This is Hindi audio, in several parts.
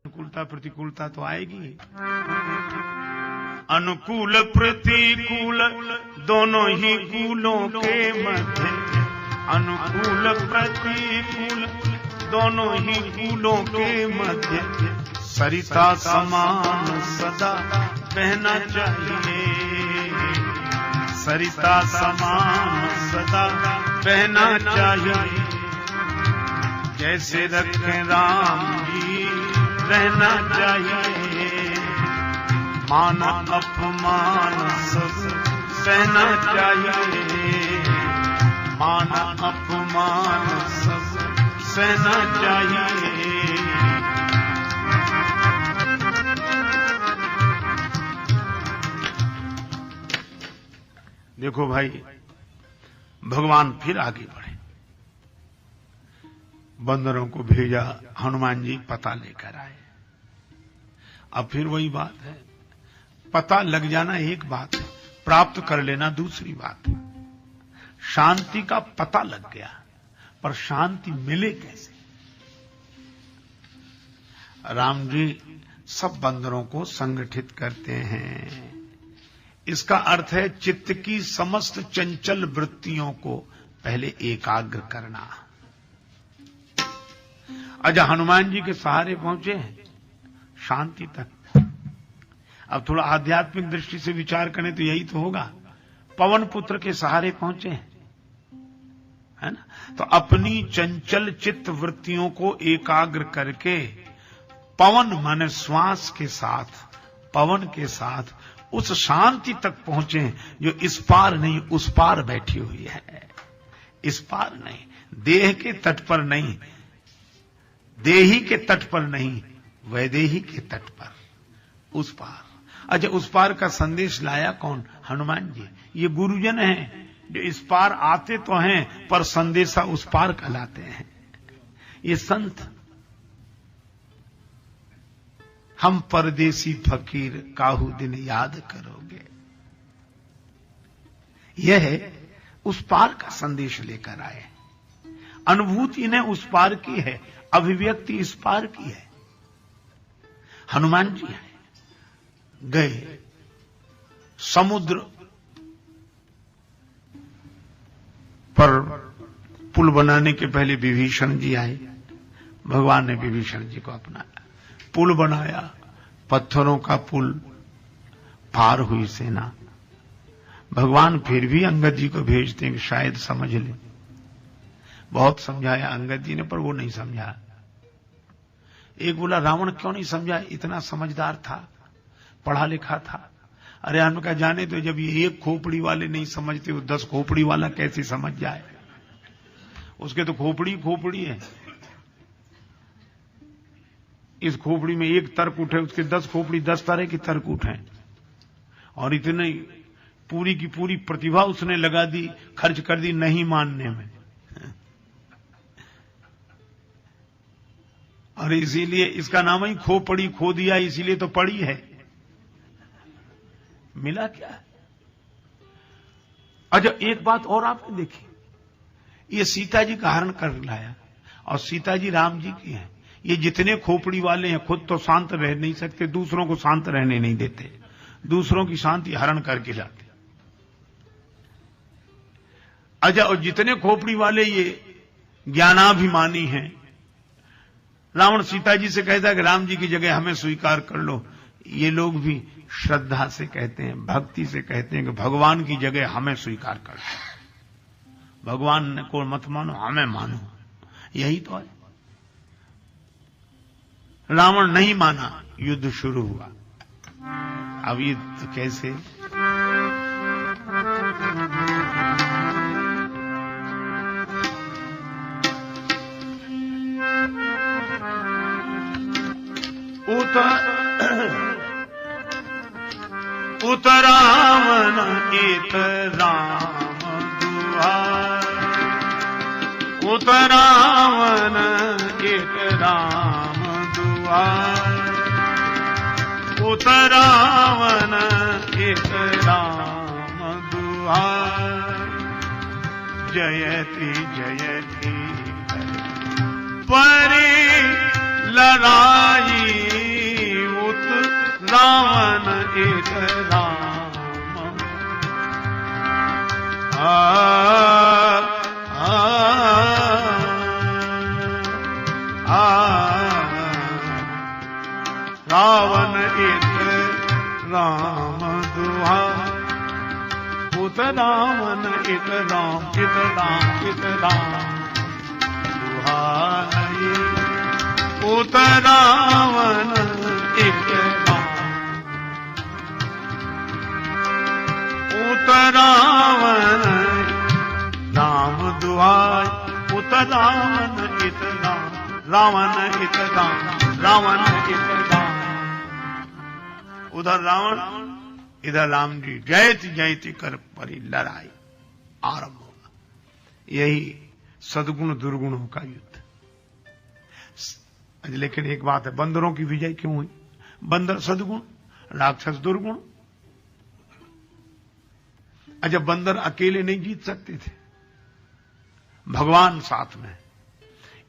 अनुकूलता प्रतिकूलता तो आएगी। अनुकूल प्रतिकूल दोनों ही कूलों के मध्य, अनुकूल प्रतिकूल दोनों ही कूलों के मध्य सरिता समान सदा बहना चाहिए, सरिता समान सदा बहना चाहिए। जैसे रखें राम जी रहना चाहिए, मान अपमान सब सहना चाहिए, मान अपमान सब सहना चाहिए। देखो भाई, भगवान फिर आगे बढ़े, बंदरों को भेजा, हनुमान जी पता लेकर आए। अब फिर वही बात है, पता लग जाना एक बात है, प्राप्त कर लेना दूसरी बात है। शांति का पता लग गया, पर शांति मिले कैसे? राम जी सब बंदरों को संगठित करते हैं। इसका अर्थ है चित्त की समस्त चंचल वृत्तियों को पहले एकाग्र करना। अच्छा, हनुमान जी के सहारे पहुंचे हैं शांति तक। अब थोड़ा आध्यात्मिक दृष्टि से विचार करें तो यही तो होगा, पवन पुत्र के सहारे पहुंचे हैं, है ना? तो अपनी चंचल चित्त वृत्तियों को एकाग्र करके पवन माने श्वास के साथ, पवन के साथ उस शांति तक पहुंचे जो इस पार नहीं उस पार बैठी हुई है। इस पार नहीं, देह के तट पर नहीं, देही के तट पर नहीं, वैदेही के तट पर, उस पार। अच्छा, उस पार का संदेश लाया कौन? हनुमान जी। ये गुरुजन हैं जो इस पार आते तो हैं पर संदेशा उस पार का लाते हैं। ये संत, हम परदेसी फकीर काहू दिन याद करोगे, यह है उस पार का संदेश लेकर आए। अनुभूति ने उस पार की है, अभिव्यक्ति इस पार की है। हनुमान जी गए समुद्र पर, पुल बनाने के पहले विभीषण जी आए। भगवान ने विभीषण जी को अपनाया, पुल बनाया, पत्थरों का पुल, पार हुई सेना। भगवान फिर भी अंगद जी को भेजते हैं कि शायद समझ ले। बहुत समझाया अंगद जी ने, पर वो नहीं समझा। एक बोला रावण क्यों नहीं समझा, इतना समझदार था, पढ़ा लिखा था। अरे हमने कहा जाने तो, जब ये एक खोपड़ी वाले नहीं समझते वो 10 खोपड़ी वाला कैसे समझ जाए? उसके तो खोपड़ी खोपड़ी है, इस खोपड़ी में एक तर्क उठे, उसके 10 खोपड़ी 10 तरह के तर्क उठे, और इतने पूरी की पूरी प्रतिभा उसने लगा दी, खर्च कर दी नहीं मानने में। और इसीलिए इसका नाम ही खो पड़ी, खो दिया, इसीलिए तो पड़ी है। मिला क्या? अच्छा, एक बात और आपने देखी, ये सीता जी का हरण कर लाया, और सीता जी राम जी की हैं। ये जितने खोपड़ी वाले हैं खुद तो शांत रह नहीं सकते, दूसरों को शांत रहने नहीं देते, दूसरों की शांति हरण करके लाते। अच्छा, और जितने खोपड़ी वाले ये ज्ञानाभिमानी हैं, रावण सीता जी से कहता है कि राम जी की जगह हमें स्वीकार कर लो। ये लोग भी श्रद्धा से कहते हैं, भक्ति से कहते हैं कि भगवान की जगह हमें स्वीकार कर लो, भगवान को मत मानो, हमें मानो। यही तो है। रावण नहीं माना, युद्ध शुरू हुआ। अब युद्ध कैसे? उतरावन एक राम दुआर, उतरावन एक राम दुआर, उतरावन एक राम दुआर। जयति जयति परि लड़ाई रावण इत राम दुहाई, पुत रावण इत राम दुहाई, पुत रावण इत रावण राम दुहाई, पुत रावण इत रावण इत रावण इत राम। उधर रावण इधर राम जी जयति जयति कर परी लड़ाई आरंभ होगा। यही सद्गुण दुर्गुणों का युद्ध। लेकिन एक बात है, बंदरों की विजय क्यों हुई? बंदर सद्गुण, राक्षस दुर्गुण। अच्छा, बंदर अकेले नहीं जीत सकते थे, भगवान साथ में।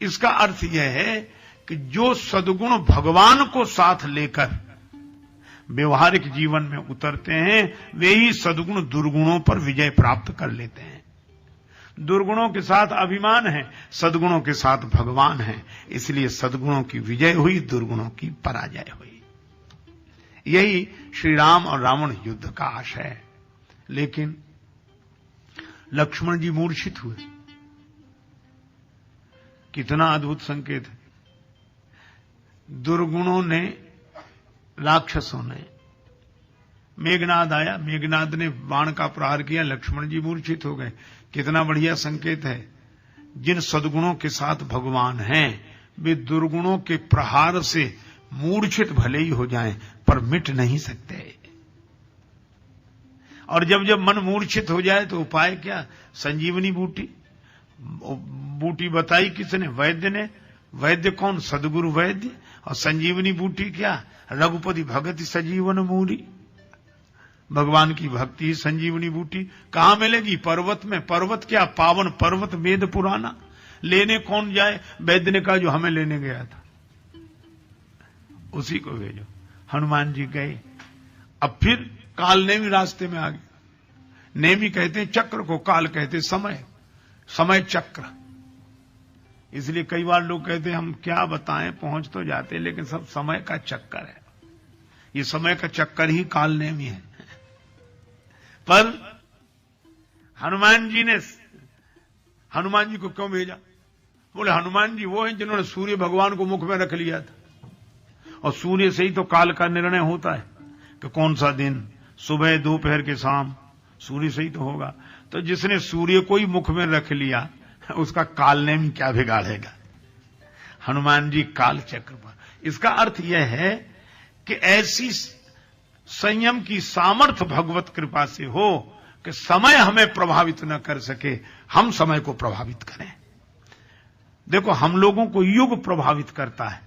इसका अर्थ यह है कि जो सद्गुण भगवान को साथ लेकर व्यवहारिक जीवन में उतरते हैं, वे ही सद्गुण दुर्गुणों पर विजय प्राप्त कर लेते हैं। दुर्गुणों के साथ अभिमान है, सद्गुणों के साथ भगवान है, इसलिए सद्गुणों की विजय हुई, दुर्गुणों की पराजय हुई। यही श्री राम और रावण युद्ध का आशय है। लेकिन लक्ष्मण जी मूर्छित हुए। कितना अद्भुत संकेत है। दुर्गुणों ने, राक्षसों ने, मेघनाद आया, मेघनाद ने बाण का प्रहार किया, लक्ष्मण जी मूर्छित हो गए। कितना बढ़िया संकेत है। जिन सद्गुणों के साथ भगवान हैं, वे दुर्गुणों के प्रहार से मूर्छित भले ही हो जाएं, पर मिट नहीं सकते। और जब जब मन मूर्छित हो जाए तो उपाय क्या? संजीवनी बूटी। बूटी बताई किसने? वैद्य ने। वैद्य कौन? सदगुरु वैद्य। और संजीवनी बूटी क्या? रघुपति भगति सजीवन मूरी। भगवान की भक्ति ही संजीवनी बूटी। कहां मिलेगी? पर्वत में। पर्वत क्या? पावन पर्वत, वेद पुराना। लेने कौन जाए? वैद्य ने कहा जो हमें लेने गया था उसी को भेजो। हनुमान जी गए। अब फिर काल नेमी रास्ते में आ गए। नेमी कहते हैं चक्र को, काल कहते हैं समय, समय चक्र। इसलिए कई बार लोग कहते हैं हम क्या बताएं, पहुंच तो जाते, लेकिन सब समय का चक्कर है। ये समय का चक्कर ही काल नेमी है। पर हनुमान जी को क्यों भेजा? बोले हनुमान जी वो हैं जिन्होंने सूर्य भगवान को मुख में रख लिया था, और सूर्य से ही तो काल का निर्णय होता है कि कौन सा दिन, सुबह दोपहर के शाम, सूर्य से ही तो होगा। तो जिसने सूर्य को ही मुख में रख लिया उसका काल नेमी क्या बिगाड़ेगा? हनुमान जी काल चक्र पर। इसका अर्थ यह है कि ऐसी संयम की सामर्थ्य भगवत कृपा से हो कि समय हमें प्रभावित न कर सके, हम समय को प्रभावित करें। देखो, हम लोगों को युग प्रभावित करता है।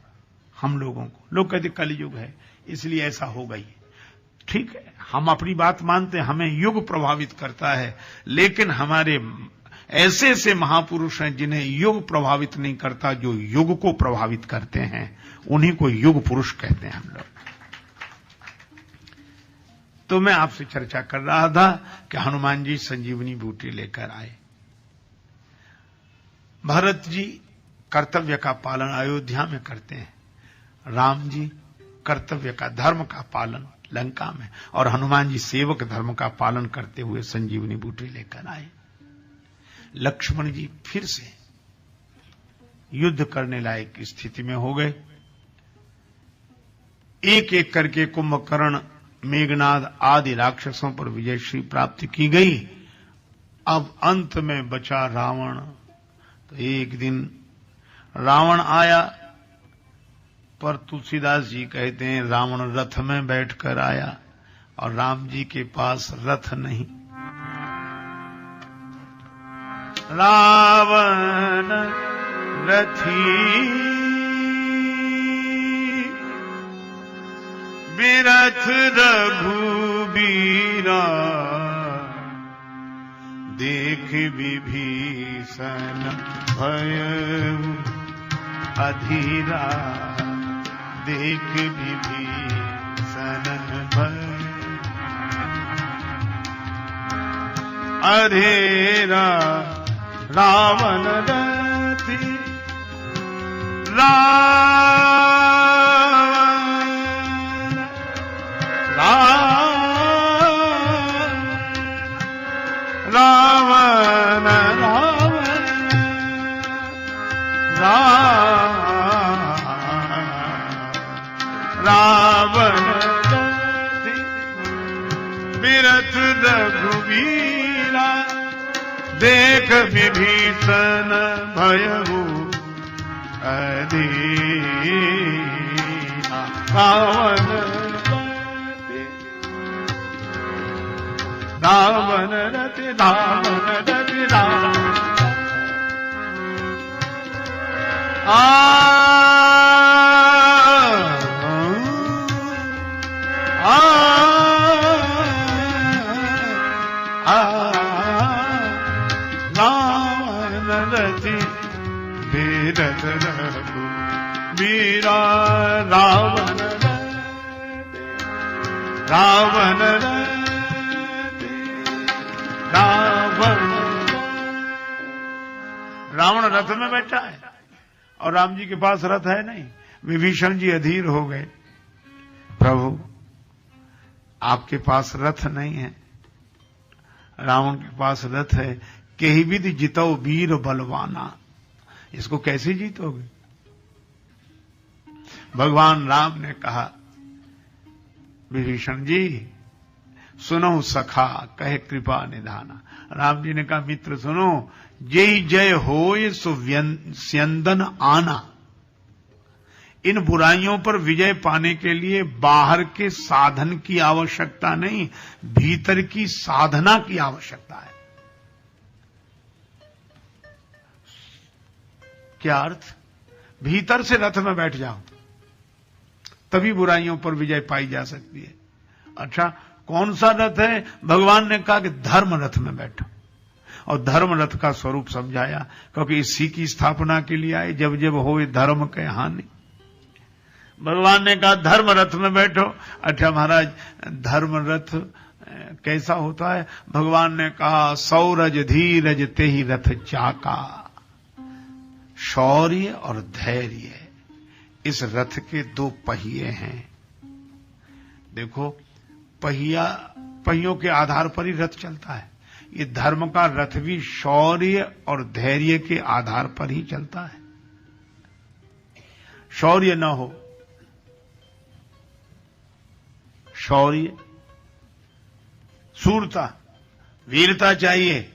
हम लोगों को लोग कहते कलयुग है इसलिए ऐसा हो गई। ठीक है, हम अपनी बात मानते हैं, हमें युग प्रभावित करता है, लेकिन हमारे ऐसे ऐसे महापुरुष हैं जिन्हें युग प्रभावित नहीं करता, जो युग को प्रभावित करते हैं, उन्हीं को युग पुरुष कहते हैं हम लोग। तो मैं आपसे चर्चा कर रहा था कि हनुमान जी संजीवनी बूटी लेकर आए। भरत जी कर्तव्य का पालन अयोध्या में करते हैं, राम जी कर्तव्य का, धर्म का पालन लंका में, और हनुमान जी सेवक धर्म का पालन करते हुए संजीवनी बूटी लेकर आए। लक्ष्मण जी फिर से युद्ध करने लायक स्थिति में हो गए। एक एक करके कुंभकर्ण, मेघनाद आदि राक्षसों पर विजयश्री प्राप्ति की गई। अब अंत में बचा रावण। तो एक दिन रावण आया, पर तुलसीदास जी कहते हैं रावण रथ में बैठकर आया और राम जी के पास रथ नहीं। रावण रथी बिरथ रघुबीरा, देख विभीषण भयउ अधीरा, देख विभीषण भय अधीरा। रावण रथी रावण रावण बिरथ रघुवीरा देख विभीषण भयहु अधीरा। रावण रावण रति रावण रति रावण रावण रति बिरथ रघुवीरा रावण रावण रावण रथ में बैठा है और राम जी के पास रथ है नहीं। विभीषण जी अधीर हो गए, प्रभु आपके पास रथ नहीं है, रावण के पास रथ है। केहि विधि जितो वीर बलवाना, इसको कैसे जीतोगे? भगवान राम ने कहा, विभीषण जी सुनो सखा कहे कृपा निधाना। राम जी ने कहा, मित्र सुनो, जय जय होय सो स्यंदन आना। इन बुराइयों पर विजय पाने के लिए बाहर के साधन की आवश्यकता नहीं, भीतर की साधना की आवश्यकता है। क्या अर्थ? भीतर से रथ में बैठ जाओ, तभी बुराइयों पर विजय पाई जा सकती है। अच्छा, कौन सा रथ है? भगवान ने कहा कि धर्म रथ में बैठो, और धर्म रथ का स्वरूप समझाया, क्योंकि इसी की स्थापना के लिए आए, जब जब होए धर्म के हानि। भगवान ने कहा धर्म रथ में बैठो। अच्छा महाराज, धर्म रथ कैसा होता है? भगवान ने कहा, सौरज धीरज तेहि रथ चाका। शौर्य और धैर्य इस रथ के दो पहिए हैं। देखो, पहियों के आधार पर ही रथ चलता है। ये धर्म का रथ भी शौर्य और धैर्य के आधार पर ही चलता है। शौर्य न हो, शौर्य शूरता वीरता चाहिए।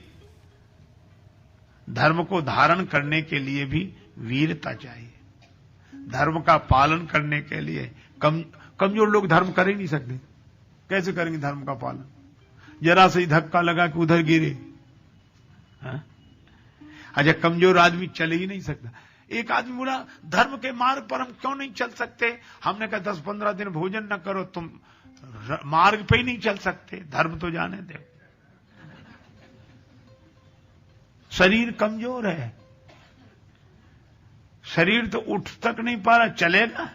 धर्म को धारण करने के लिए भी वीरता चाहिए। धर्म का पालन करने के लिए कमजोर लोग धर्म कर ही नहीं सकते। कैसे करेंगे धर्म का पालन? जरा से ही धक्का लगा कि उधर गिरे। अच्छा, कमजोर आदमी चल ही नहीं सकता। एक आदमी बोला, धर्म के मार्ग पर हम क्यों नहीं चल सकते? हमने कहा 10-15 दिन भोजन न करो, तुम मार्ग पे ही नहीं चल सकते। धर्म तो जाने दो, शरीर कमजोर है, शरीर तो उठ तक नहीं पा रहा, चलेगा?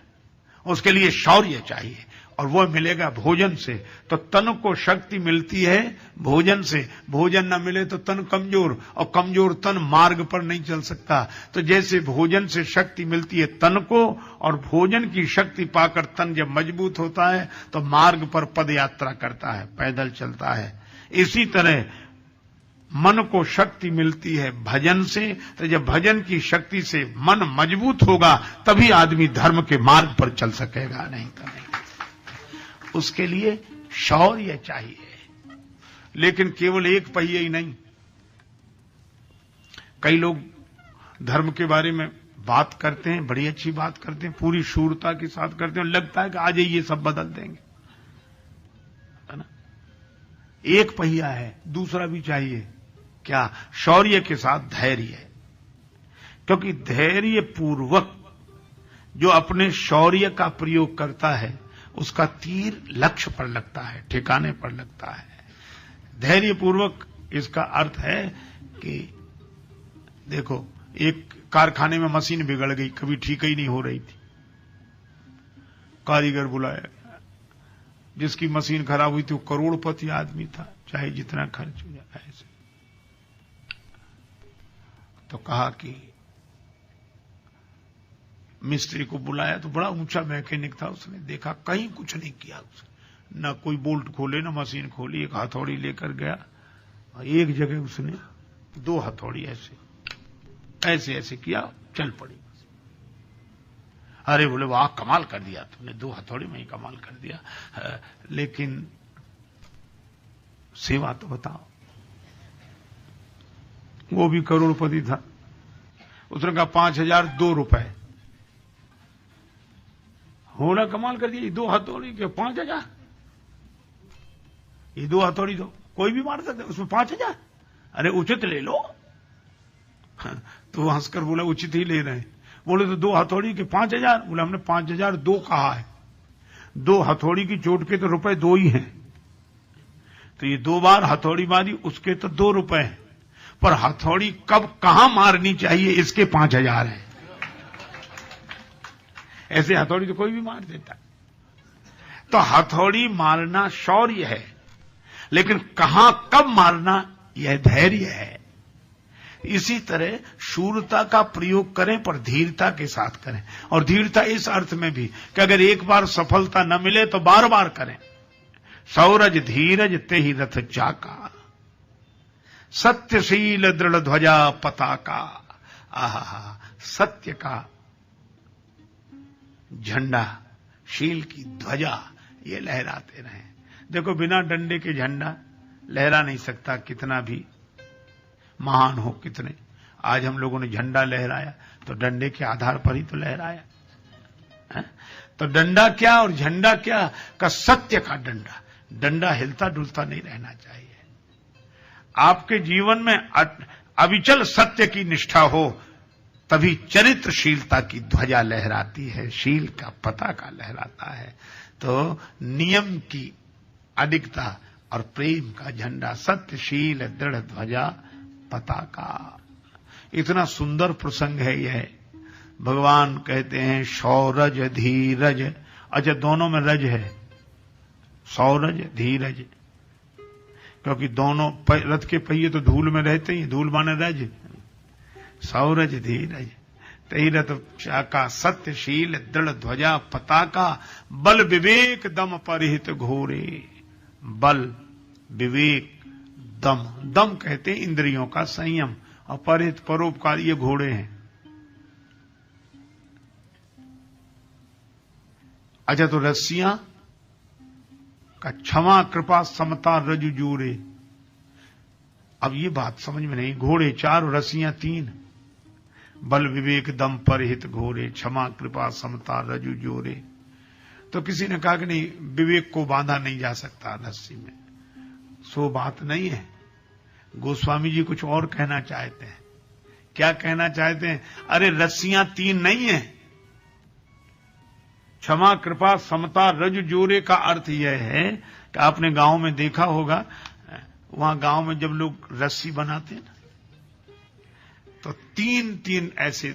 उसके लिए शौर्य चाहिए, और वो मिलेगा भोजन से। तो तन को शक्ति मिलती है भोजन से। भोजन न मिले तो तन कमजोर, और कमजोर तन मार्ग पर नहीं चल सकता। तो जैसे भोजन से शक्ति मिलती है तन को, और भोजन की शक्ति पाकर तन जब मजबूत होता है तो मार्ग पर पद यात्रा करता है, पैदल चलता है। इसी तरह मन को शक्ति मिलती है भजन से। तो जब भजन की शक्ति से मन मजबूत होगा तभी आदमी धर्म के मार्ग पर चल सकेगा, नहीं तो नहीं। उसके लिए शौर्य चाहिए, लेकिन केवल एक पहिए ही नहीं। कई लोग धर्म के बारे में बात करते हैं, बड़ी अच्छी बात करते हैं, पूरी शूरता के साथ करते हैं, लगता है कि आज ये सब बदल देंगे, है ना? एक पहिया है, दूसरा भी चाहिए। क्या? शौर्य के साथ धैर्य। क्योंकि धैर्य पूर्वक जो अपने शौर्य का प्रयोग करता है उसका तीर लक्ष्य पर लगता है, ठिकाने पर लगता है। धैर्य पूर्वक इसका अर्थ है कि देखो, एक कारखाने में मशीन बिगड़ गई, कभी ठीक ही नहीं हो रही थी। कारीगर बुलाया, जिसकी मशीन खराब हुई थी वो करोड़पति आदमी था, चाहे जितना खर्च हो जाए ऐसे। तो कहा कि मिस्त्री को बुलाया, तो बड़ा ऊंचा मैकेनिक था, उसने देखा कहीं कुछ नहीं किया उसने, न कोई बोल्ट खोले न मशीन खोली। एक हथौड़ी लेकर गया, एक जगह उसने 2 हथौड़ी ऐसे ऐसे ऐसे किया, चल पड़ी। अरे बोले वाह कमाल कर दिया तुमने, 2 हथौड़ी में ही कमाल कर दिया, लेकिन सेवा तो बताओ। वो भी करोड़पति था, उसने कहा 5,002 रुपए। होना कमाल कर दिया, 2 हथौड़ी के 5,000, ये 2 हथौड़ी तो कोई भी मार सकता है, उसमें 5,000, अरे उचित ले लो। तो हंसकर बोला उचित ही ले रहे हैं। बोले तो 2 हथौड़ी के 5,000। बोला हमने 5,002 कहा है, 2 हथौड़ी की चोट के तो रुपए 2 ही हैं, तो ये 2 बार हथौड़ी मारी, उसके तो 2 रुपए हैं, पर हथौड़ी कब कहां मारनी चाहिए इसके 5,000 हैं। ऐसे हथौड़ी तो कोई भी मार देता। तो हथौड़ी मारना शौर्य है, लेकिन कहां कब मारना यह धैर्य है। इसी तरह शूरता का प्रयोग करें पर धीरता के साथ करें, और धीरता इस अर्थ में भी कि अगर एक बार सफलता न मिले तो बार बार करें। सौरज धीरज ते ही रथ चाका, सत्यशील दृढ़ ध्वजा पताका। आहा, सत्य का झंडा, शील की ध्वजा ये लहराते रहें। देखो बिना डंडे के झंडा लहरा नहीं सकता, कितना भी महान हो कितने। आज हम लोगों ने झंडा लहराया तो डंडे के आधार पर ही तो लहराया है? तो डंडा क्या और झंडा क्या का सत्य का डंडा। डंडा हिलता डुलता नहीं रहना चाहिए। आपके जीवन में अविचल सत्य की निष्ठा हो तभी चरित्रशीलता की ध्वजा लहराती है, शील का पताका लहराता है। तो नियम की अडिगता और प्रेम का झंडा, सत्यशील दृढ़ ध्वजा पताका। इतना सुंदर प्रसंग है यह। भगवान कहते हैं सौरज धीरज, अच्छा दोनों में रज है, सौरज धीरज, क्योंकि दोनों रथ के पहिए तो धूल में रहते ही, धूल माने रज। सौरज धीरज तही रथ चाका, सत्यशील दृढ़ ध्वजा पताका, बल विवेक दम परिहित घोरे। बल विवेक दम, दम कहते हैं इंद्रियों का संयम, और परिहित परोपकार ये घोड़े हैं। अच्छा तो रस्सियां का क्षमा कृपा समता रजु जोरे। अब ये बात समझ में नहीं, घोड़े 4 और रस्सियां 3। बल विवेक दम परहित घोरे, क्षमा कृपा समता रजु जोरे। तो किसी ने कहा कि नहीं विवेक को बांधा नहीं जा सकता रस्सी में, सो बात नहीं है। गोस्वामी जी कुछ और कहना चाहते हैं। क्या कहना चाहते हैं? अरे रस्सियां 3 नहीं है, क्षमा कृपा समता रज जोरे का अर्थ यह है कि आपने गांव में देखा होगा, वहां गांव में जब लोग रस्सी बनाते हैं ना तो 3-3 ऐसे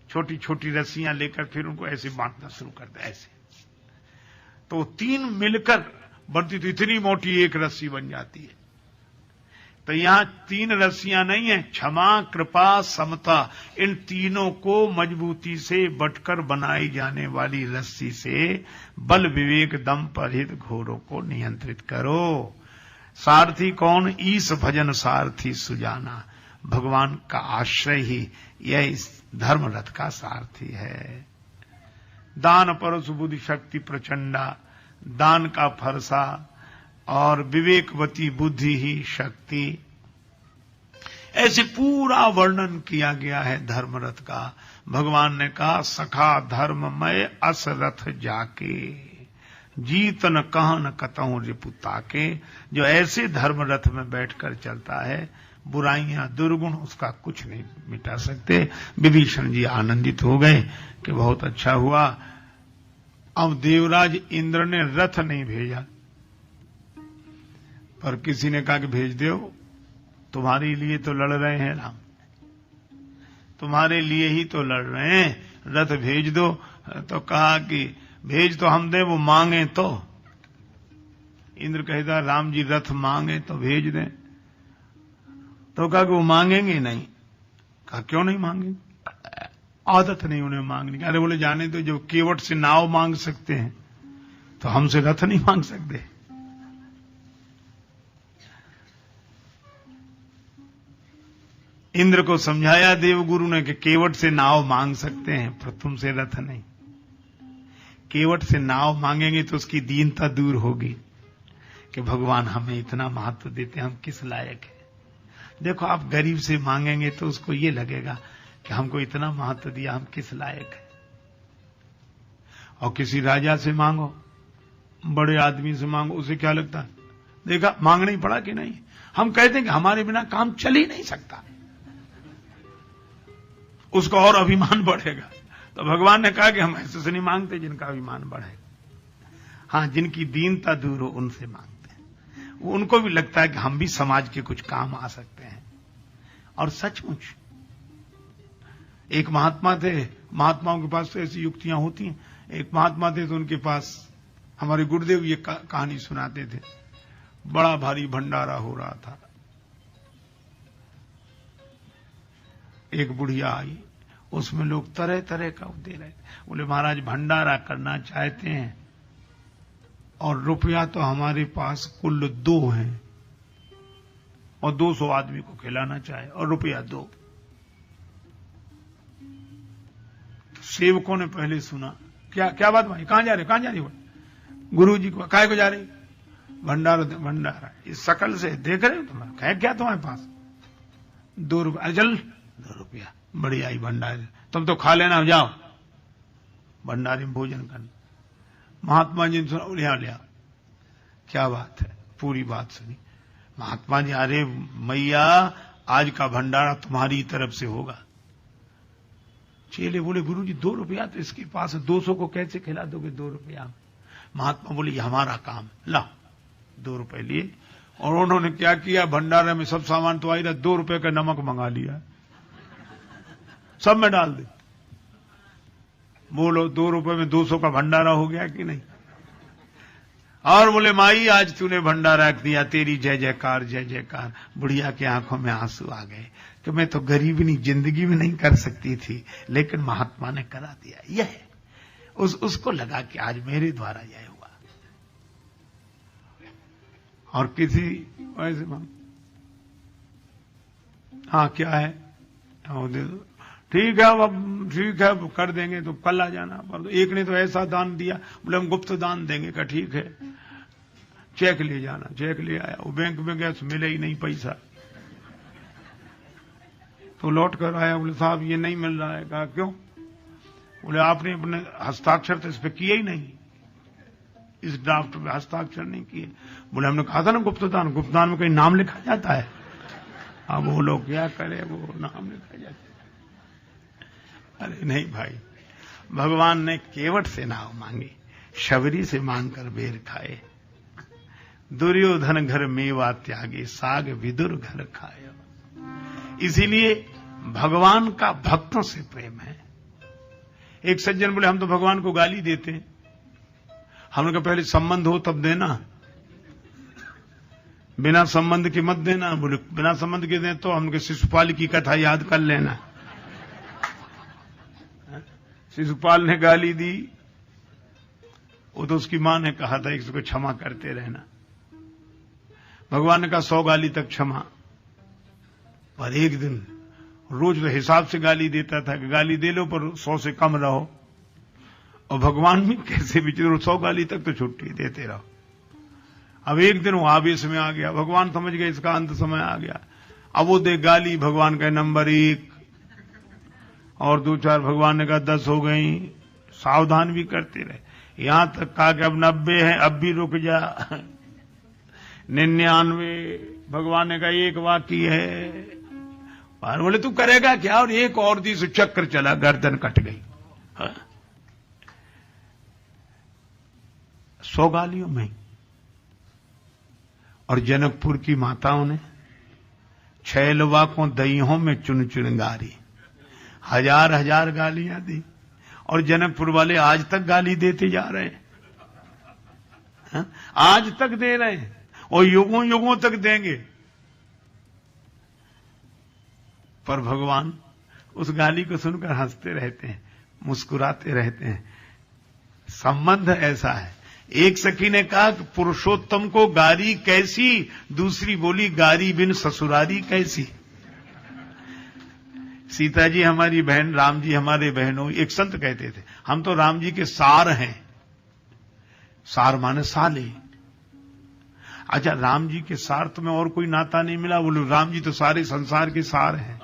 छोटी छोटी रस्सियां लेकर फिर उनको ऐसे बांधना शुरू करते, ऐसे तो 3 मिलकर बढ़ती तो इतनी मोटी एक रस्सी बन जाती है। तो यहां 3 रस्सियां नहीं है, क्षमा कृपा समता, इन तीनों को मजबूती से बटकर बनाई जाने वाली रस्सी से बल विवेक दम परहित घोरों को नियंत्रित करो। सारथी कौन? ईश भजन सारथी सुजाना, भगवान का आश्रय ही यह इस धर्म रथ का सारथी है। दान परस बुद्धि शक्ति प्रचंडा, दान का फरसा और विवेकवती बुद्धि ही शक्ति, ऐसे पूरा वर्णन किया गया है धर्म रथ का। भगवान ने कहा सखा धर्ममय अस रथ जाके, जीतन कहन कतहु रिपुता के। जो ऐसे धर्म रथ में बैठकर चलता है, बुराइयां दुर्गुण उसका कुछ नहीं मिटा सकते। विभीषण जी आनंदित हो गए कि बहुत अच्छा हुआ। अब देवराज इंद्र ने रथ नहीं भेजा, पर किसी ने कहा कि भेज दो, तुम्हारे लिए तो लड़ रहे हैं राम, तुम्हारे लिए ही तो लड़ रहे हैं, रथ भेज दो। तो कहा कि भेज तो हम दे, वो मांगे तो। इंद्र कहता राम जी रथ मांगे तो भेज दें, तो कहा कि वो मांगेंगे नहीं। कहा क्यों नहीं मांगेंगे? आदत नहीं उन्हें मांगने की। अरे बोले जाने तो, जो केवट से नाव मांग सकते हैं तो हमसे रथ नहीं मांग सकते। इंद्र को समझाया देवगुरु ने कि केवट से नाव मांग सकते हैं पर तुमसे रथ नहीं। केवट से नाव मांगेंगे तो उसकी दीनता दूर होगी कि भगवान हमें इतना महत्व देते हैं, हम किस लायक हैं। देखो आप गरीब से मांगेंगे तो उसको ये लगेगा कि हमको इतना महत्व दिया, हम किस लायक हैं। और किसी राजा से मांगो, बड़े आदमी से मांगो, उसे क्या लगता है, देखा मांगना ही पड़ा कि नहीं। हम कहते हैं कि हमारे बिना काम चल ही नहीं सकता, उसका और अभिमान बढ़ेगा। तो भगवान ने कहा कि हम ऐसे से नहीं मांगते जिनका अभिमान बढ़ेगा। हां, जिनकी दीनता दूर हो उनसे मांगते हैं। वो उनको भी लगता है कि हम भी समाज के कुछ काम आ सकते हैं। और सचमुच एक महात्मा थे, महात्माओं के पास तो ऐसी युक्तियां होती हैं। एक महात्मा थे तो उनके पास हमारे गुरुदेव ये कहानी सुनाते थे। बड़ा भारी भंडारा हो रहा था। एक बुढ़िया आई, उसमें लोग तरह तरह का दे रहे थे। बोले महाराज भंडारा करना चाहते हैं और रुपया तो हमारे पास कुल 2 हैं और 200 आदमी को खिलाना चाहे और रुपया 2। सेवकों ने पहले सुना, क्या बात भाई, कहां जा रहे गुरु जी को, काहे को जा रही, भंडारा। इस शकल से देख रहे हो तुम, है क्या तुम्हारे पास, 2 रुपया, चल 2 रुपया, बड़ी आई भंडारे, तुम तो खा लेना, जाओ भंडारे में भोजन करना। महात्मा जी ने सुना, लिया क्या बात है, पूरी बात सुनी। महात्मा जी, अरे मैया आज का भंडारा तुम्हारी तरफ से होगा। चेले बोले गुरु जी 2 रुपया तो इसके पास है, 200 को कैसे खिला दोगे 2 रुपया। महात्मा बोले ये हमारा काम, ला 2 रुपए लिए। और उन्होंने क्या किया, भंडारे में सब सामान तो आई रहा, 2 रुपए का नमक मंगा लिया, सब में डाल दे। बोलो 2 रुपए में 200 का भंडारा हो गया कि नहीं। और बोले माई आज तूने भंडारा रख दिया, तेरी जय जयकार जय जयकार। बुढ़िया की आंखों में आंसू आ गए कि मैं तो गरीबनी जिंदगी में नहीं कर सकती थी, लेकिन महात्मा ने करा दिया। यह उसको लगा कि आज मेरे द्वारा यह हुआ। और किसी ऐसे हाँ क्या है, ठीक है अब ठीक है कर देंगे, तो कल आ जाना। पर एक ने तो ऐसा दान दिया, बोले हम गुप्त दान देंगे, का ठीक है चेक ले जाना। चेक ले आया, वो बैंक में गया तो मिले ही नहीं पैसा, तो लौट कर आया, बोले साहब ये नहीं मिल रहा है। कहा क्यों, बोले आपने अपने हस्ताक्षर तो इस पे किए ही नहीं, इस ड्राफ्ट में हस्ताक्षर नहीं किए। बोले हमने कहा था ना गुप्तदान, गुप्तदान में कहीं नाम लिखा जाता है। अब वो लोग क्या करे, वो नाम लिखा जाता है। अरे नहीं भाई, भगवान ने केवट से नाव मांगी, शबरी से मांगकर बेर खाए। दुर्योधन घर मेवा त्यागे, साग विदुर घर खाए। इसीलिए भगवान का भक्तों से प्रेम है। एक सज्जन बोले हम तो भगवान को गाली देते हैं। हमने कहा पहले संबंध हो तब देना, बिना संबंध के मत देना। बोले बिना संबंध के दें तो हमने शिशुपाल की कथा याद कर लेना। शिशुपाल ने गाली दी, वो तो उसकी मां ने कहा था इसको क्षमा करते रहना। भगवान ने कहा 100 गाली तक क्षमा। पर एक दिन रोज तो हिसाब से गाली देता था कि गाली दे लो पर 100 से कम रहो। और भगवान भी कैसे भी 100 गाली तक तो छुट्टी देते रहो। अब एक दिन वो आवेश में आ गया, भगवान समझ गए इसका अंत समय आ गया। अब वो दे गाली, भगवान का नंबर 1 और 2-4, भगवान ने कहा 10 हो गई। सावधान भी करते रहे, यहां तक कहा कि अब 90 है, अब भी रुक जा। 99, भगवान ने कहा 1 बाकी है। और बोले तू करेगा क्या, और एक और दी से चक्कर चला, गर्दन कट गई। 100 गालियों में। और जनकपुर की माताओं ने छैलवा को दहियों में चुन चुन गारी, 1000-1000 गालियां दी। और जनकपुर वाले आज तक गाली देते जा रहे हैं, आज तक दे रहे हैं और युगों युगों तक देंगे। पर भगवान उस गाली को सुनकर हंसते रहते हैं, मुस्कुराते रहते हैं। संबंध ऐसा है। एक सखी ने कहा कि पुरुषोत्तम को गारी कैसी, दूसरी बोली गारी बिन ससुरारी कैसी। सीता जी हमारी बहन, राम जी हमारे बहनों। एक संत कहते थे हम तो राम जी के सार हैं। सार माने साले। अच्छा, राम जी के सार तुम्हें और कोई नाता नहीं मिला? बोलो राम जी तो सारे संसार के सार हैं,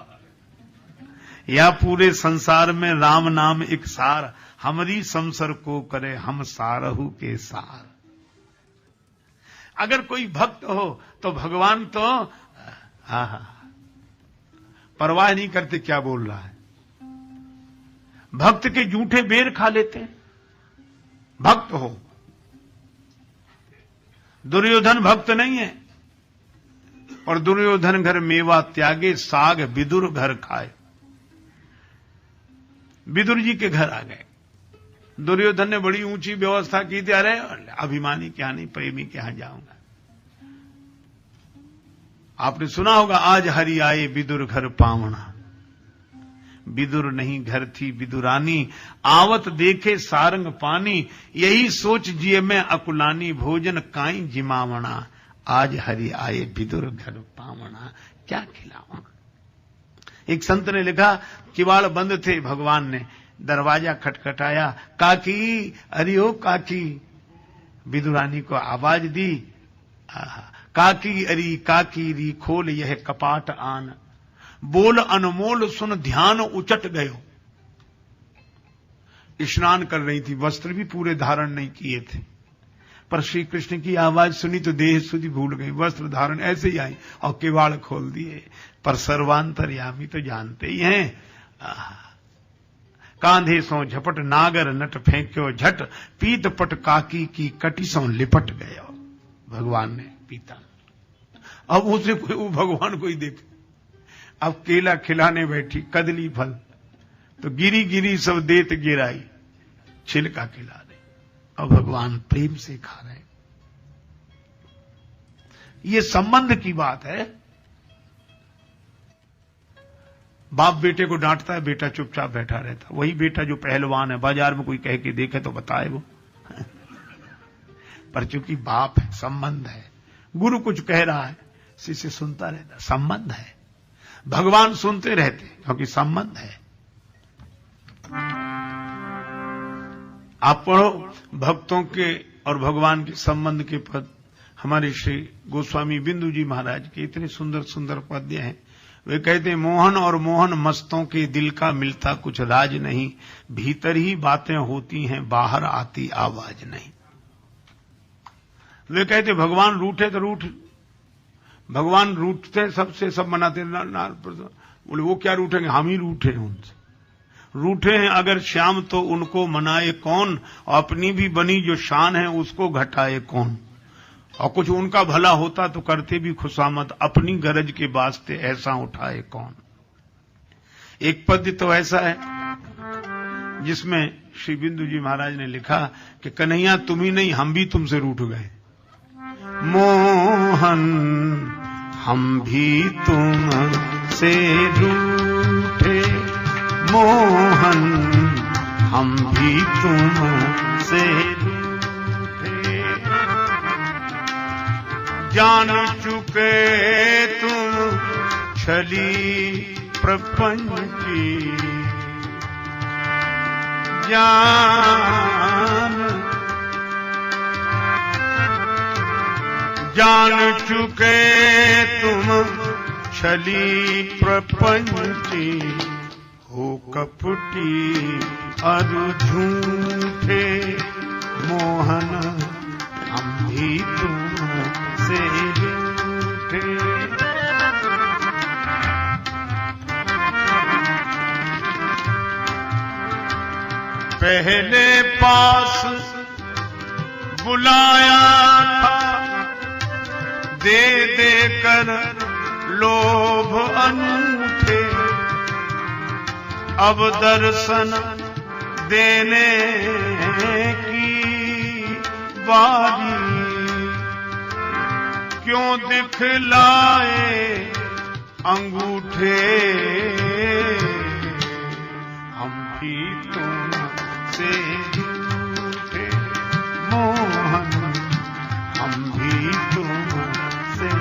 या पूरे संसार में राम नाम एक सार। हमारी संसर को करे हम सारहू के सार। अगर कोई भक्त हो तो भगवान तो परवाह नहीं करते क्या बोल रहा है। भक्त के जूठे बेर खा लेते हैं। भक्त हो। दुर्योधन भक्त नहीं है, और दुर्योधन घर मेवा त्यागे, साग विदुर घर खाए। विदुर जी के घर आ गए। दुर्योधन ने बड़ी ऊंची व्यवस्था की थी। अरे अभिमानी क्या नहीं, प्रेमी के यहां जाऊंगा। आपने सुना होगा, आज हरि आए विदुर घर पावना। विदुर नहीं घर थी विदुरानी, आवत देखे सारंग पानी। यही सोच जिए में अकुलानी, भोजन काई जिमावना। आज हरि आए विदुर घर पावना, क्या खिलावा। एक संत ने लिखा, किवाड़ बंद थे, भगवान ने दरवाजा खटखटाया। काकी, अरे ओ काकी। विदुरानी को आवाज दी, काकी अरी काकी री, खोल यह कपाट आन। बोल अनमोल सुन ध्यान उचट गयो। स्नान कर रही थी, वस्त्र भी पूरे धारण नहीं किए थे, पर श्री कृष्ण की आवाज सुनी तो देह सुधि भूल गई। वस्त्र धारण ऐसे ही आई और किवाड़ खोल दिए। पर सर्वांतर्यामी तो जानते ही हैं। कांधे सो झपट नागर नट फेंक्यो झट, पीत पट काकी की कटी सो लिपट गयो। भगवान ने पीता। अब उसे कोई, वो भगवान को ही देखे। अब केला खिलाने बैठी, कदली फल तो गिरी गिरी सब देत गिराई, छिलका खिला रहे। अब भगवान प्रेम से खा रहे। ये संबंध की बात है। बाप बेटे को डांटता है, बेटा चुपचाप बैठा रहता। वही बेटा जो पहलवान है, बाजार में कोई कह के देखे तो बताए वो। पर चूंकि बाप है, संबंध है। गुरु कुछ कह रहा है, शिष्य सुनता रहता, संबंध है। भगवान सुनते रहते क्योंकि संबंध है। आप पढ़ो भक्तों के और भगवान के संबंध के पद। हमारे श्री गोस्वामी बिंदु जी महाराज के इतने सुंदर सुंदर पद्य हैं। वे कहते हैं, मोहन और मोहन मस्तों के दिल का मिलता कुछ राज नहीं, भीतर ही बातें होती हैं, बाहर आती आवाज नहीं। वे कहते भगवान रूठे तो रूठ, भगवान रूठते सबसे, सब मनाते बोले वो क्या रूठेंगे, हम ही रूठे हैं उनसे। रूठे हैं अगर श्याम तो उनको मनाए कौन, अपनी भी बनी जो शान है उसको घटाए कौन। और कुछ उनका भला होता तो करते भी खुशामद, अपनी गरज के वास्ते ऐसा उठाए कौन। एक पद्य तो ऐसा है जिसमें श्री बिंदु जी महाराज ने लिखा कि कन्हैया तुम ही नहीं, हम भी तुमसे रूठ गए। मोहन हम भी तुमसे रूठे, मोहन हम भी तुमसे रूठे। जान चुके तुम छली प्रपंच की, जान चुके तुम छली प्रपंची, हो कपटी अरु झूठे। मोहन हम भी तुमसे रूठे। पहले पास बुलाया था, दे दे कर लोभ अनूठे। अब दर्शन देने की बारी, क्यों दिखलाए अंगूठे। हम भी तुमसे रूठे, मोहन हम भी तुमसे।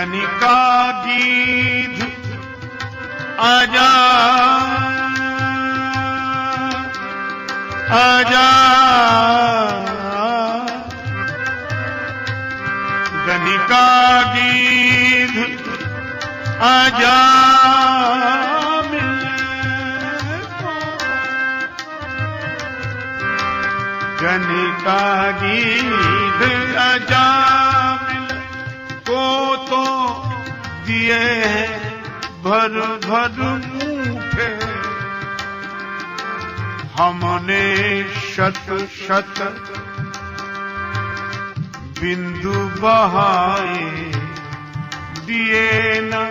गणिका गीध आजा आजा गणिका गीध आजा गणिका गीध आजा को तो दिए भर भर मुठे हमने शत शत बिंदु बहाए दिए न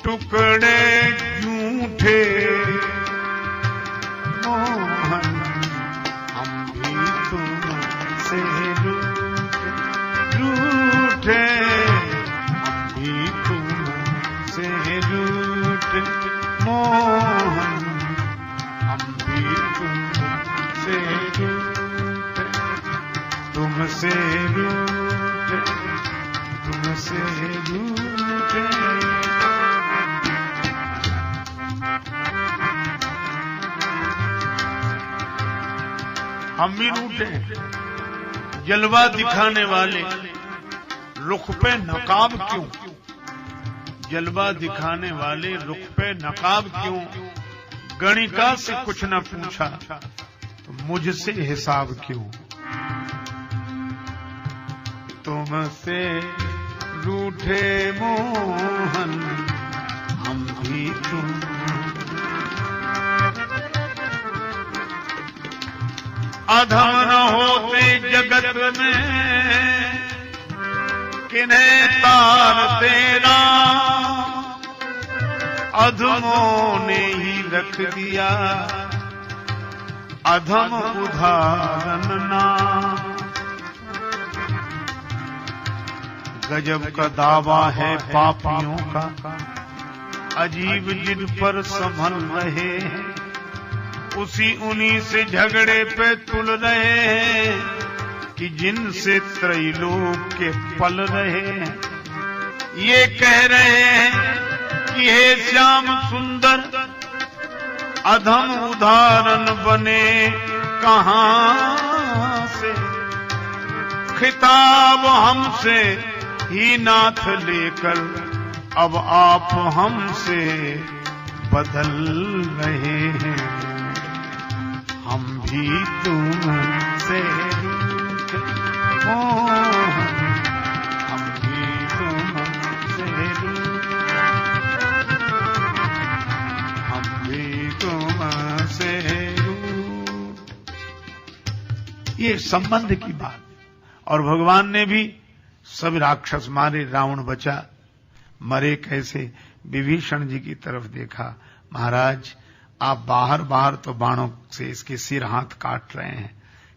टुकड़े झूठे मोहन हम भी तुमसे रूठे हम भी तुमसे रूठे मोहन हम भी तुमसे रूठे तुमसे रूठे तुमसे रूठे हम भी रूठे जलवा दिखाने वाले रुख पे नकाब क्यों जलवा दिखाने वाले रुख पे नकाब क्यों गणिका से कुछ न पूछा तो मुझसे हिसाब क्यों तुमसे रूठे मोहन हम भी तुम अधम न होते जगत में किन्हें तार तेरा अधमों ने ही रख दिया अधम उदाहरण ना गजब का दावा है पापियों का अजीब जिद पर संभल रहे हैं उसी उन्हीं से झगड़े पे तुल रहे हैं कि जिनसे त्रैलोक के पल रहे हैं ये कह रहे हैं कि हे श्याम सुंदर अधम उदाहरण बने कहां से खिताब हमसे ही नाथ लेकर अब आप हमसे बदल रहे हैं हम भी तुमसे रूठे मोहन हम भी तुमसे रूठे हम भी तुमसे रूठे ये संबंध की बात और भगवान ने भी सब राक्षस मारे रावण बचा मरे कैसे विभीषण जी की तरफ देखा महाराज आप बाहर बाहर तो बाणों से इसके सिर हाथ काट रहे हैं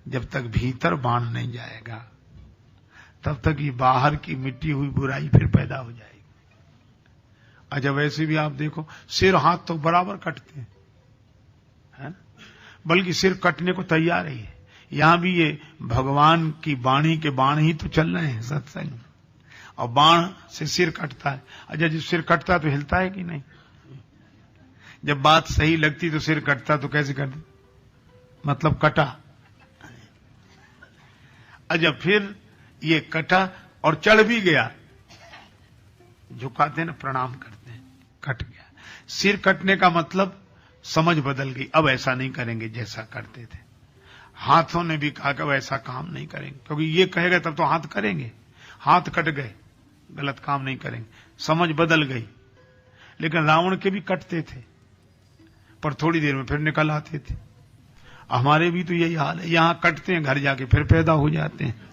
जब तक भीतर बाण नहीं जाएगा तब तक ये बाहर की मिट्टी हुई बुराई फिर पैदा हो जाएगी अच्छा वैसे भी आप देखो सिर हाथ तो बराबर कटते हैं है? बल्कि सिर कटने को तैयार ही है यहां भी ये भगवान की वाणी के बाण ही तो चल रहे हैं सत्संग में और बाण से सिर कटता है अच्छा जब सिर कटता है तो हिलता है कि नहीं जब बात सही लगती तो सिर कटता तो कैसे कटे मतलब कटा अच्छा फिर ये कटा और चढ़ भी गया झुकाते हैं ना प्रणाम करते हैं कट गया सिर कटने का मतलब समझ बदल गई अब ऐसा नहीं करेंगे जैसा करते थे हाथों ने भी कहा कि अब ऐसा काम नहीं करेंगे क्योंकि ये कहेगा तब तो हाथ करेंगे हाथ कट गए गलत काम नहीं करेंगे समझ बदल गई लेकिन रावण के भी कटते थे पर थोड़ी देर में फिर निकल आते थे हमारे भी तो यही हाल है यहां कटते हैं घर जाके फिर पैदा हो जाते हैं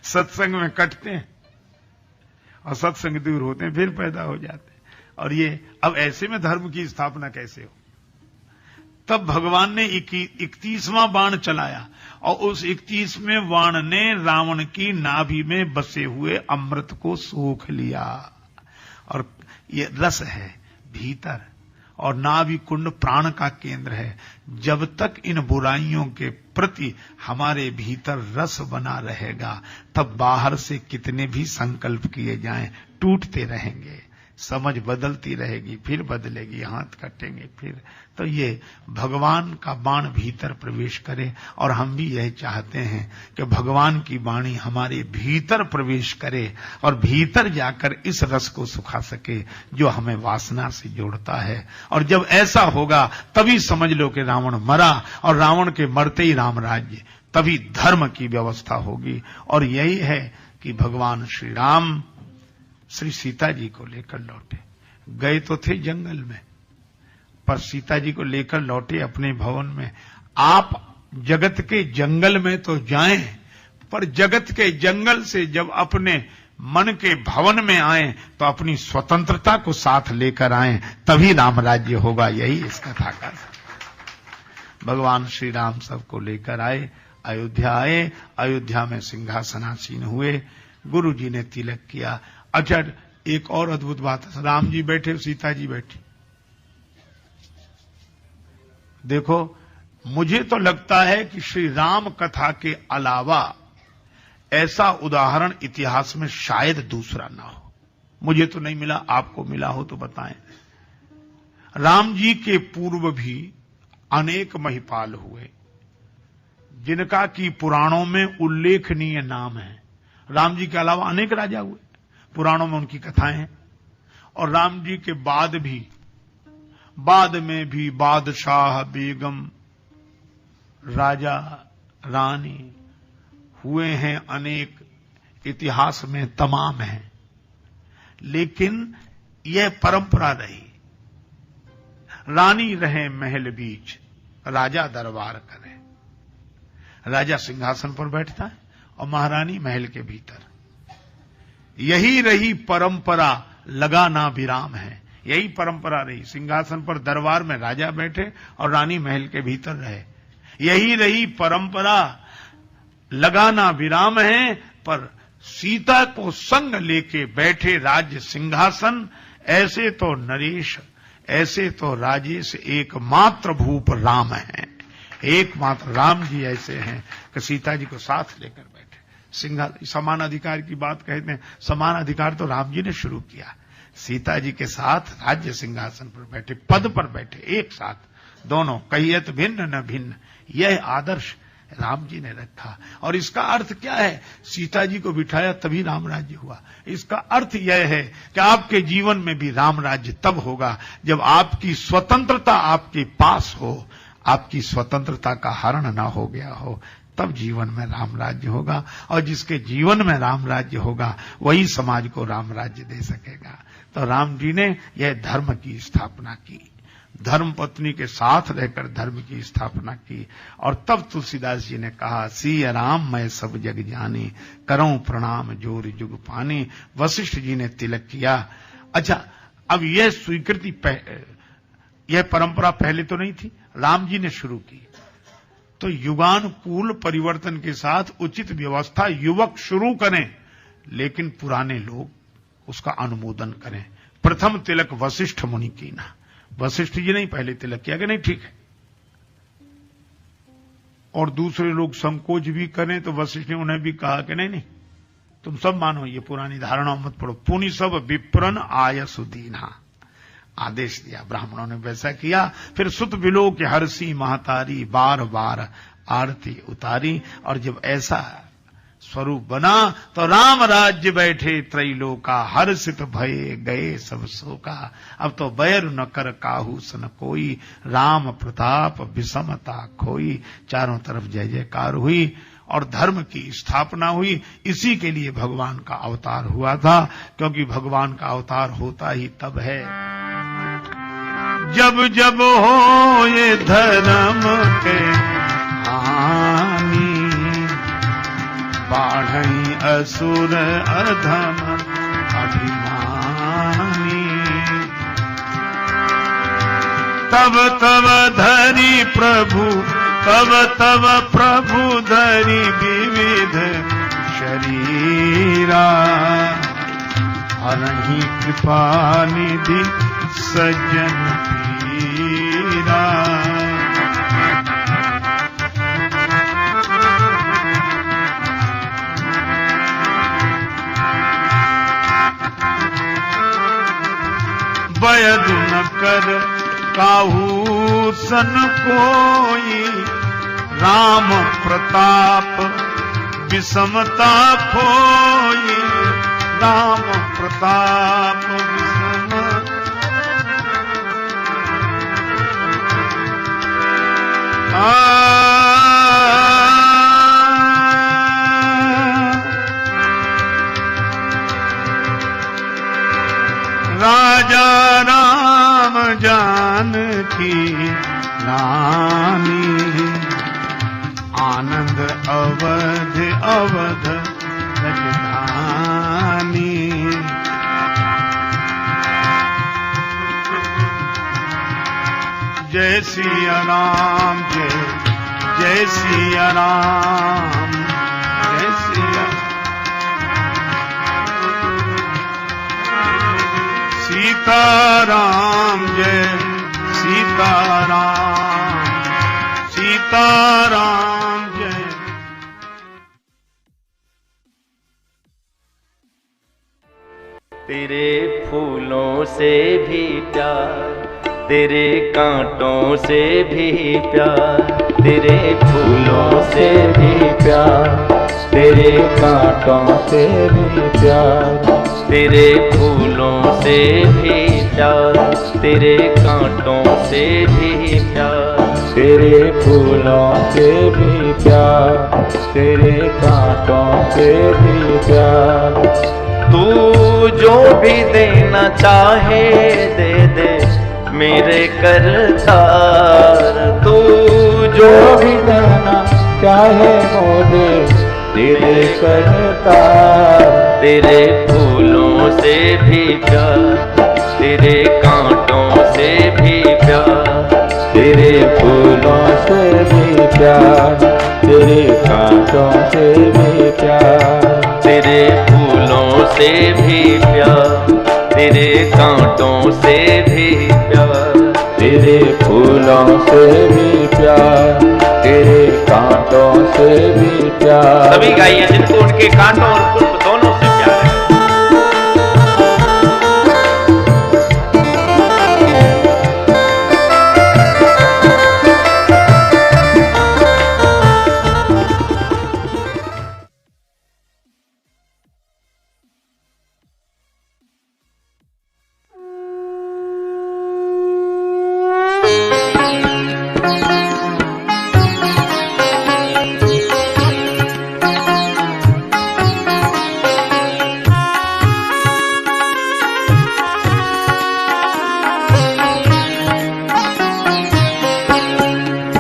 सत्संग में कटते हैं और सत्संग दूर होते हैं फिर पैदा हो जाते हैं और ये अब ऐसे में धर्म की स्थापना कैसे हो तब भगवान ने 31वां बाण चलाया और उस 31वें बाण ने रावण की नाभि में बसे हुए अमृत को सोख लिया और ये रस है भीतर और नाभि कुंड प्राण का केंद्र है। जब तक इन बुराइयों के प्रति हमारे भीतर रस बना रहेगा, तब बाहर से कितने भी संकल्प किए जाएं टूटते रहेंगे। समझ बदलती रहेगी, फिर बदलेगी, हाथ कटेंगे फिर। तो ये भगवान का बाण भीतर प्रवेश करे, और हम भी यह चाहते हैं कि भगवान की वाणी हमारे भीतर प्रवेश करे और भीतर जाकर इस रस को सुखा सके जो हमें वासना से जोड़ता है। और जब ऐसा होगा तभी समझ लो कि रावण मरा, और रावण के मरते ही राम राज्य, तभी धर्म की व्यवस्था होगी। और यही है कि भगवान श्री राम श्री सीता जी को लेकर लौटे। गए तो थे जंगल में, पर सीता जी को लेकर लौटे अपने भवन में। आप जगत के जंगल में तो जाएं, पर जगत के जंगल से जब अपने मन के भवन में आए तो अपनी स्वतंत्रता को साथ लेकर आए, तभी राम राज्य होगा। यही इस कथा का भगवान श्री राम सबको लेकर आए, अयोध्या आए। अयोध्या में सिंहासनासीन हुए, गुरु जी ने तिलक किया। अच्छा, एक और अद्भुत बात है, राम जी बैठे, सीता जी बैठी। देखो, मुझे तो लगता है कि श्री राम कथा के अलावा ऐसा उदाहरण इतिहास में शायद दूसरा ना हो। मुझे तो नहीं मिला, आपको मिला हो तो बताएं। राम जी के पूर्व भी अनेक महिपाल हुए जिनका कि पुराणों में उल्लेखनीय नाम है। राम जी के अलावा अनेक राजा हुए, पुराणों में उनकी कथाएं हैं। और राम जी के बाद में भी बादशाह, बेगम, राजा, रानी हुए हैं अनेक, इतिहास में तमाम हैं। लेकिन यह परंपरा रही, रानी रहे महल बीच, राजा दरबार करे। राजा सिंहासन पर बैठता है और महारानी महल के भीतर। यही रही परंपरा, लगा ना विराम है। यही परंपरा रही, सिंहासन पर दरबार में राजा बैठे और रानी महल के भीतर रहे। यही रही परंपरा, लगा ना विराम है। पर सीता को संग लेके बैठे राज्य सिंहासन, ऐसे तो नरेश, ऐसे तो राजेश एकमात्र भूप राम है। एकमात्र राम जी ऐसे हैं कि सीता जी को साथ लेकर बैठे। समान अधिकार की बात कहते हैं, समान अधिकार तो राम जी ने शुरू किया। सीता जी के साथ राज्य सिंहासन पर बैठे, पद पर बैठे, एक साथ दोनों, कहियत भिन्न न भिन्न, यह आदर्श राम जी ने रखा। और इसका अर्थ क्या है? सीता जी को बिठाया तभी राम राज्य हुआ। इसका अर्थ यह है कि आपके जीवन में भी राम राज्य तब होगा जब आपकी स्वतंत्रता आपके पास हो, आपकी स्वतंत्रता का हरण ना हो गया हो, तब जीवन में राम राज्य होगा। और जिसके जीवन में राम राज्य होगा वही समाज को राम राज्य दे सकेगा। तो राम जी ने यह धर्म की स्थापना की, धर्म पत्नी के साथ रहकर धर्म की स्थापना की। और तब तुलसीदास जी ने कहा, सिय राम मैं सब जग जानी, करऊं प्रणाम जोर जुग पानी। वशिष्ठ जी ने तिलक किया। अच्छा, अब यह स्वीकृति, यह परंपरा पहले तो नहीं थी, राम जी ने शुरू की। तो युगानुकूल परिवर्तन के साथ उचित व्यवस्था युवक शुरू करें, लेकिन पुराने लोग उसका अनुमोदन करें। प्रथम तिलक वशिष्ठ मुनि की ना, वशिष्ठ जी ने पहले तिलक किया कि नहीं, ठीक है। और दूसरे लोग संकोच भी करें तो वशिष्ठ ने उन्हें भी कहा कि नहीं नहीं, तुम सब मानो, ये पुरानी धारणा मत पढ़ो। पुनि सब विप्रन आय सुदीना, आदेश दिया। ब्राह्मणों ने वैसा किया। फिर सुत बिलो के हर्षी महतारी, बार बार आरती उतारी। और जब ऐसा स्वरूप बना तो राम राज्य बैठे त्रैलोका, हर्षित भये गए सब शोका। अब तो बैर न कर काहू सन कोई, राम प्रताप विषमता खोई। चारों तरफ जय जयकार हुई और धर्म की स्थापना हुई। इसी के लिए भगवान का अवतार हुआ था, क्योंकि भगवान का अवतार होता ही तब है जब जब हो ये धर्म के हानि, बाढ़ई असुर अधम अभिमानी। तब तब धरी प्रभु, तब तब प्रभु धरी विविध शरीरा, हरहि कृपा निधि सज्जन बयद न कर काहू सन कोई, राम प्रताप विषमता खोई, राम प्रताप विषम। राजा राम जानकी रानी, आनंद अवध अवध राजधानी। जय सिया राम, जय जय सिया राम, जय सिया। सीताराम जय सीताराम, सीताराम जय। तेरे फूलों से भी प्यार, तेरे कांटों से भी प्यार, तेरे फूलों से भी प्यार, तेरे कांटों से भी प्यार, तेरे फूलों से भी प्यार, तेरे कांटों से भी प्यार, तेरे फूलों से भी प्यार, तेरे कांटों से भी प्यार। तू जो भी देना चाहे दे दे मेरे करतार, तू जो भी देना चाहे मुझे तेरे करतार। तेरे फूलों से भी प्यार, तेरे कांटों से भी प्यार, तेरे फूलों से भी प्यार, तेरे कांटों से भी प्यार, तेरे फूलों से भी प्यार, तेरे कांटों से भी प्यार, तेरे फूलों से भी प्यार, तेरे कांटों से भी प्यार। सभी गाइए जिनको उनके कांटों और पुष्प दोनों से प्यार है।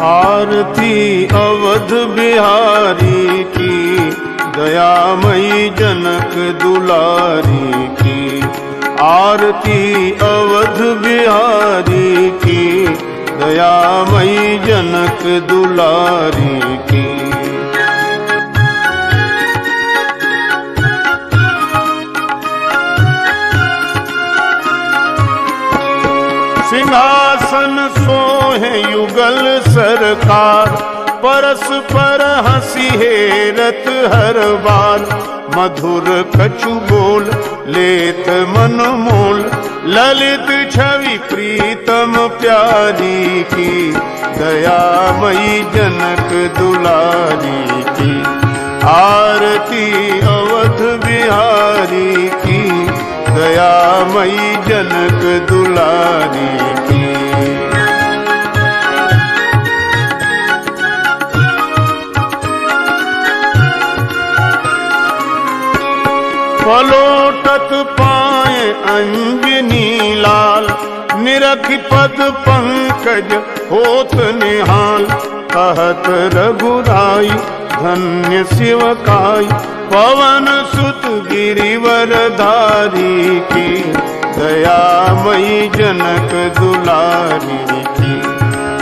आरती अवध बिहारी की, दयामयी जनक दुलारी की। आरती अवध बिहारी की, दयामयी जनक दुलारी की। सिंहासन सोहे युगल सरकार, परस्पर हंसी हेरत हर बार। मधुर कछु बोल लेत मन मोल, ललित छवि प्रीतम प्यारी की। दयामयी जनक दुलारी की। आरती अवध बिहारी की, दयामयी जनक दुलारी की। पलोटत पाए अंजनी लाल, निरख पद पंकज होत निहाल। कहत रघुराई धन्य शिवकाई, पवन सुत गिरिवर धारी की। दयामयी जनक दुलारी की।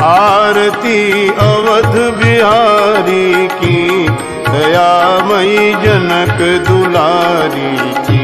आरती अवध बिहारी की, दयामयी जनक दुलारी की।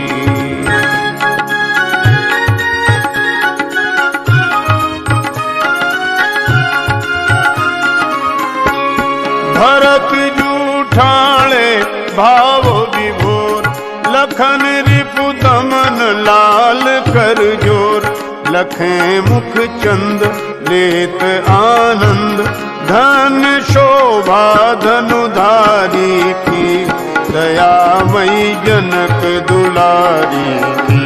लखन रिपु दमन लाल कर जोर, लखें मुख चंद लेत आनंद, धन शोभा धनुधारी की, दयामयी जनक दुलारी की।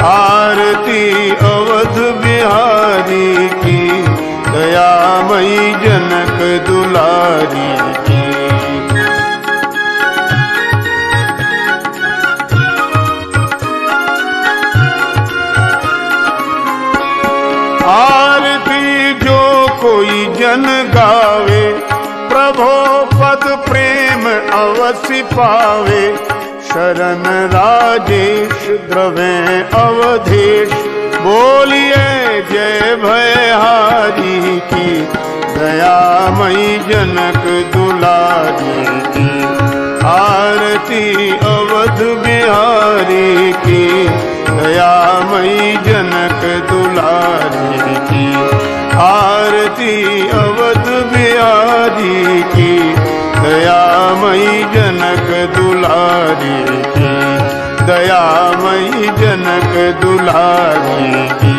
आरती अवध बिहारी की, दयामयी जनक दुलारी की। आरती जो कोई जन गावे, प्रभो पद प्रेम अवश्य पावे। शरण राजेश द्रवे अवधेश, बोलिए जय भयहारी की, दयामयी जनक दुलारी की। आरती अवध बिहारी की, दयामयी जनक दुलारी की। आरती अवध बिहारी की, दयामयी जनक दुलारी की, दयामयी जनक दुलारी की।